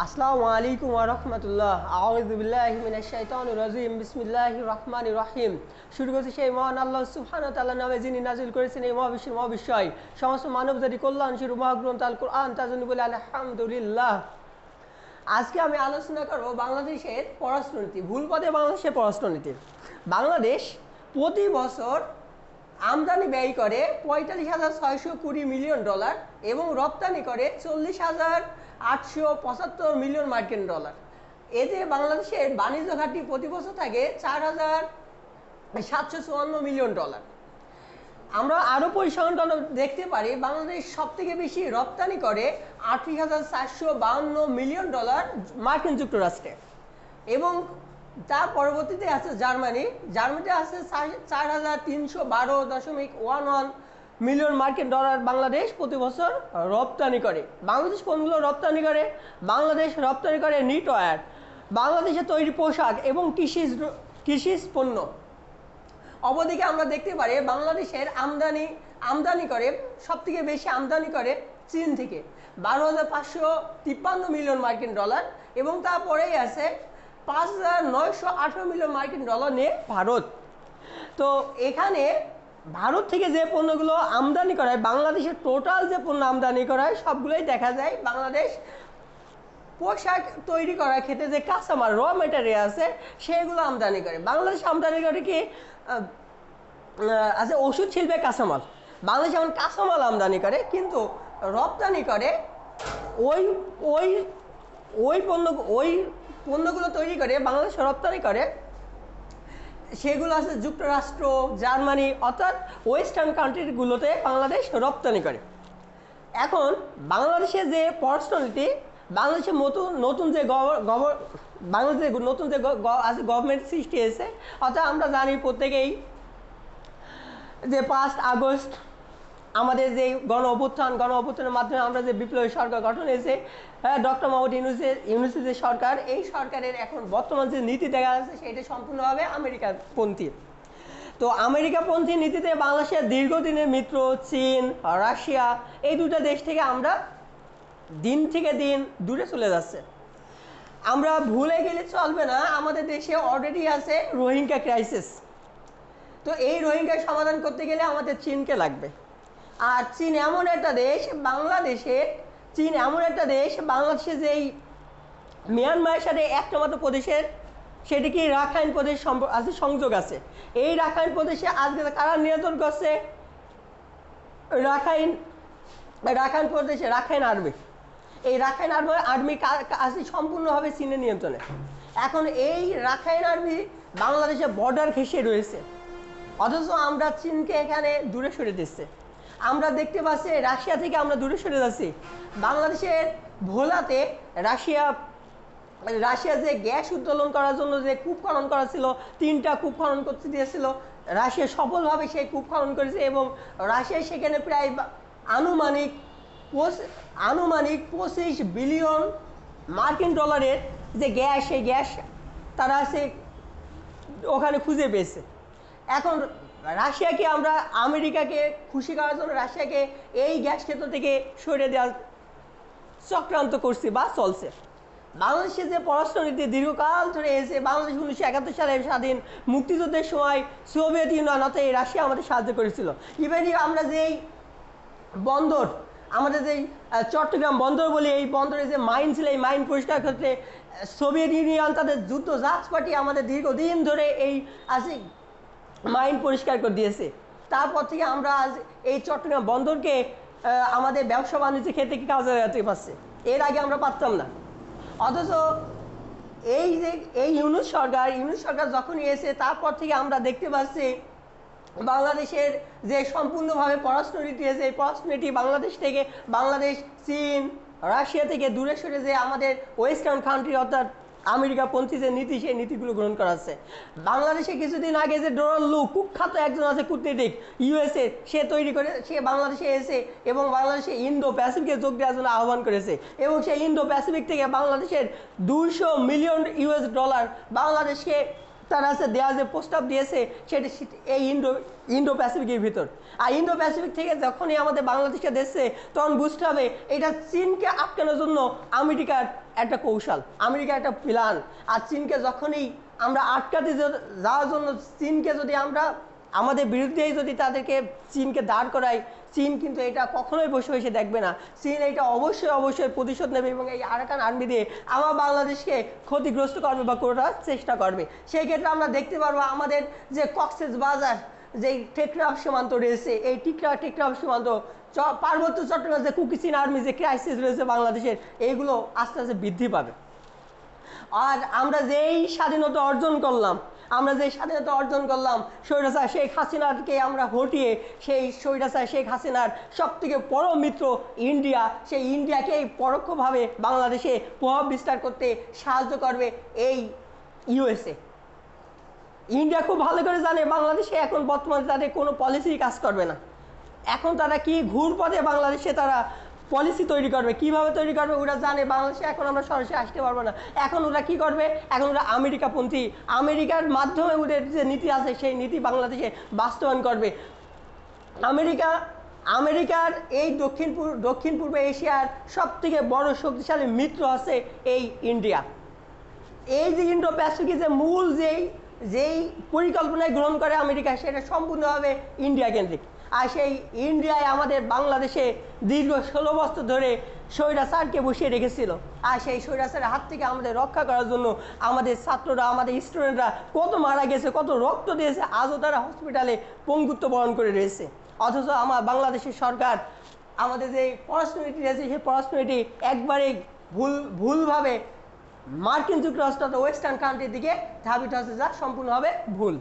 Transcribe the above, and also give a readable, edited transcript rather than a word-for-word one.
আসসালামু আলাইকুম ওয়া রাহমাতুল্লাহ। আউযু বিল্লাহি মিনাশ শাইতানির রাজিম। বিসমিল্লাহির রহমানির রহিম। শুরু করছি সেই মহান আল্লাহ সুবহানাহু ওয়া তাআলার নামে, যিনি নাযিল করেছেন এই মহাবিশ্বের মহাবিশ্বয় সমস্ত মানবজাতি কল্যাণ স্বরূপ মহাগ্রন্থ আল কোরআন। তার জন্য বলে আলহামদুলিল্লাহ। আজকে আমি আলোচনা করব বাংলাদেশের পররাষ্ট্রনীতি, ভুল পথে বাংলাদেশের পররাষ্ট্রনীতি। বাংলাদেশ প্রতি বছর আমদানি ব্যয় করে ৪৫,৬২০ মিলিয়ন ডলার এবং রপ্তানি করে ৪০,৮৭৫ মিলিয়ন মার্কিন ডলার। এতে বাংলাদেশের বাণিজ্য ঘাটতি প্রতি বছর থাকে ৪,৭৫৪ মিলিয়ন ডলার। আমরা আরও পরিসংখ্যান দেখতে পারি, বাংলাদেশ সবথেকে বেশি রপ্তানি করে ৩৮,৪৫২ মিলিয়ন ডলার মার্কিন যুক্তরাষ্ট্রে, এবং তার পরবর্তীতে আছে জার্মানিতে আছে ৪,৩১২.১১ মিলিয়ন মার্কিন ডলার বাংলাদেশ প্রতি বছর রপ্তানি করে। বাংলাদেশ কোনগুলো রপ্তানি করে? বাংলাদেশ রপ্তানি করে নিটওয়্যার, বাংলাদেশে তৈরি পোশাক এবং কৃষিজ পণ্য। অপরদিকে আমরা দেখতে পারি বাংলাদেশের আমদানি করে সবথেকে বেশি আমদানি করে চীন থেকে ১২,৫৫৩ মিলিয়ন মার্কিন ডলার, এবং তারপরেই আছে ৫,৯১৮ মিলিয়ন মার্কিন ডলার নিয়ে ভারত। তো এখানে ভারত থেকে যে পণ্যগুলো আমদানি করা হয়, বাংলাদেশের টোটাল যে পণ্য আমদানি করা হয় সবগুলোই দেখা যায় বাংলাদেশ পোশাক তৈরি করার ক্ষেত্রে যে কাঁচামাল র মেটেরিয়াল আছে সেগুলো আমদানি করে। বাংলাদেশ আমদানি করে কি আছে ওষুধ শিল্পে কাঁচামাল। বাংলাদেশ এমন কাঁচামাল আমদানি করে, কিন্তু রপ্তানি করে ওই ওই ওই পণ্যগুলো তৈরি করে বাংলাদেশ রপ্তানি করে, সেগুলো আছে যুক্তরাষ্ট্র, জার্মানি, অর্থাৎ ওয়েস্টার্ন কান্ট্রিগুলোতে বাংলাদেশ রপ্তানি করে। এখন বাংলাদেশের যে পররাষ্ট্রনীতি, বাংলাদেশের নতুন যে গভর্নমেন্ট সৃষ্টি হয়েছে, অর্থাৎ আমরা জানি প্রত্যেকেই যে ৫ আগস্ট আমাদের যে গণ অভ্যুত্থানের মাধ্যমে আমরা যে বিপ্লবী সরকার গঠন হয়েছে, ডক্টর মোহাম্মদ ইউনূসের যে সরকার, এই সরকারের এখন বর্তমান যে নীতি দেখা যাচ্ছে সেটা সম্পূর্ণভাবে আমেরিকাপন্থী। তো আমেরিকাপন্থী নীতিতে বাংলাদেশের দীর্ঘদিনের মিত্র চীন, রাশিয়া, এই দুটো দেশ থেকে আমরা দিন থেকে দিন দূরে চলে যাচ্ছে। আমরা ভুলে গেলে চলবে না, আমাদের দেশে অলরেডি আছে রোহিঙ্গা ক্রাইসিস। তো এই রোহিঙ্গা সমাধান করতে গেলে আমাদের চীনকে লাগবে। আর চীন এমন একটা দেশ, বাংলাদেশে যেই মিয়ানমারের সাথে একটা মাত্র প্রদেশের, সেটি কি রাখাইন প্রদেশ আছে, সংযোগ আছে। এই রাখাইন প্রদেশে আজকে কারা নিয়ন্ত্রণ করছে? রাখাইন প্রদেশে রাখাইন আর্মি। এই রাখাইন আর্মি আছে সম্পূর্ণভাবে চীনের নিয়ন্ত্রণে। এখন এই রাখাইন আর্মি বাংলাদেশের বর্ডার ঘেঁষে রয়েছে, অথচ আমরা চীনকে এখানে দূরে সরে দিচ্ছে। আমরা দেখতে পাচ্ছি রাশিয়া থেকে আমরা দূরে সরে যাচ্ছি। বাংলাদেশের ভোলাতে রাশিয়া যে গ্যাস উত্তোলন করার জন্য যে কূপ খনন করা ছিল, 3টা কূপ খনন করতে দিয়েছিল, রাশিয়া সফলভাবে সেই কূপ খনন করেছে, এবং রাশিয়া সেখানে প্রায় আনুমানিক 25 বিলিয়ন মার্কিন ডলারের যে গ্যাস, সেই গ্যাস তারা ওখানে খুঁজে পেয়েছে। এখন রাশিয়াকে আমরা আমেরিকাকে খুশি করার জন্য রাশিয়াকে এই গ্যাস ক্ষেত্র থেকে সরিয়ে দেওয়ার চক্রান্ত করছে বা চলছে। বাংলাদেশের যে পররাষ্ট্রনীতি দীর্ঘকাল ধরে এসেছে, বাংলাদেশ 1971 সালে স্বাধীন, মুক্তিযুদ্ধের সময় সোভিয়েত ইউনিয়ন অর্থাৎ এই রাশিয়া আমাদের সাহায্য করেছিল। ইভেন আমরা যেই বন্দর, আমাদের যেই চট্টগ্রাম বন্দর বলি, এই বন্দরে যে মাইন ছিল, এই মাইন পরিষ্কার করতে সোভিয়েত ইউনিয়ন তাদের যুদ্ধ জাহাজ পাঠিয়ে আমাদের দীর্ঘদিন ধরে এই মাইন পরিষ্কার করে দিয়েছে। তারপর থেকে আমরা আজ এই চট্টগ্রাম বন্দরকে আমাদের ব্যবসা বাণিজ্যের ক্ষেত্রে কাজে লাগাতে পারছি, এর আগে আমরা পারতাম না। অথচ এই ইউনূস সরকার যখনই এসে, তারপর থেকে আমরা দেখতে পাচ্ছি বাংলাদেশের যে সম্পূর্ণভাবে পররাষ্ট্রনীতি এসে, এই পররাষ্ট্রনীতি বাংলাদেশ চীন, রাশিয়া থেকে দূরে সরে যে আমাদের ওয়েস্টার্ন কান্ট্রি অর্থাৎ আমেরিকাপন্থী যে নীতি, সেই নীতিগুলো গ্রহণ করা হচ্ছে। বাংলাদেশে কিছুদিন আগে যে ডোনাল্ড লু, কুখ্যাত একজন আছে কূটনীতিক ইউএসএ, সে বাংলাদেশে এসে এবং বাংলাদেশে ইন্দো প্যাসিফিকে যোগ দেওয়ার জন্য আহ্বান করেছে, এবং সেই ইন্দো প্যাসিফিক থেকে বাংলাদেশের 200 মিলিয়ন ইউএস ডলার বাংলাদেশকে তারা আছে দেওয়া যে প্রস্তাব দিয়েছে সেটা এই ইন্ডো প্যাসিফিকের ভিতর। আর ইন্ডো প্যাসিফিক থেকে যখনই আমাদের বাংলাদেশে দেখছে তখন বুঝতে হবে এটা চীনকে আটকানোর জন্য আমেরিকার একটা কৌশল, আমেরিকার একটা প্ল্যান। আর চীনকে যখনই আমরা আটকাতে যাওয়ার জন্য চীনকে যদি আমরা আমাদের বিরুদ্ধেই যদি তাদেরকে চীনকে দাঁড় করাই, চীন কিন্তু এটা কখনোই বসে বসে দেখবে না। চীন এটা অবশ্যই অবশ্যই প্রতিশোধ নেবে এবং এই আরাকান আর্মি দিয়ে আমার বাংলাদেশকে ক্ষতিগ্রস্ত করবে বা করার চেষ্টা করবে। সেই ক্ষেত্রে আমরা দেখতে পারবো আমাদের যে কক্সেস বাজার যেই টেকনাফ সীমান্ত রয়েছে, এই টেকনাফ সীমান্ত পার্বত্য চট্টগ্রাম যে কুকি চীন আর্মি যে ক্রাইসিস রয়েছে বাংলাদেশের, এইগুলো আস্তে আস্তে বৃদ্ধি পাবে। আর আমরা যেই স্বাধীনতা অর্জন করলাম, স্বৈরাচার শেখ হাসিনাকে আমরা হটিয়ে সেই স্বৈরাচার শেখ হাসিনার সব থেকে বড় মিত্র ইন্ডিয়া, সেই ইন্ডিয়াকেই পরোক্ষভাবে বাংলাদেশে প্রভাব বিস্তার করতে সাহায্য করবে এই ইউএসএ। ইন্ডিয়া খুব ভালো করে জানে বাংলাদেশে এখন বর্তমানে তাদের কোনো পলিসি কাজ করবে না। এখন তারা কি ঘুরপথে বাংলাদেশে তারা পলিসি তৈরি করবে, কিভাবে তৈরি করবে ওরা জানে। বাংলাদেশে এখন আমরা সরাসরি আসতে পারবো না। এখন ওরা কি করবে, এখন ওরা আমেরিকাপন্থী, আমেরিকার মাধ্যমে ওদের যে নীতি আছে সেই নীতি বাংলাদেশে বাস্তবায়ন করবে। আমেরিকার এই দক্ষিণ পূর্ব এশিয়ার সব থেকে বড় শক্তিশালী মিত্র আছে এই ইন্ডিয়া। এই যে ইন্ডো প্যাসিফিক যে মূল যেই পরিকল্পনায় গ্রহণ করে আমেরিকা, সেটা সম্পূর্ণভাবে ইন্ডিয়া কেন্দ্রিক। আর সেই ইন্ডিয়ায় আমাদের বাংলাদেশে দীর্ঘ 16 বছর ধরে স্বৈরাচারকে বসিয়ে রেখেছিল। আর সেই স্বৈরাচারের হাত থেকে আমাদের রক্ষা করার জন্য আমাদের ছাত্ররা, আমাদের স্টুডেন্টরা কত মারা গেছে, কত রক্ত দিয়েছে, আজও তারা হসপিটালে পঙ্গুত্ব বরণ করে রয়েছে। অথচ আমার বাংলাদেশের সরকার আমাদের যে পড়াশোনাটি রয়েছে সেই পড়াশোনাটি একবারে ভুলভাবে মার্কিন যুক্তরাষ্ট্র ওয়েস্টার্ন কান্ট্রির দিকে ধাবিত হচ্ছে, যা সম্পূর্ণভাবে ভুল।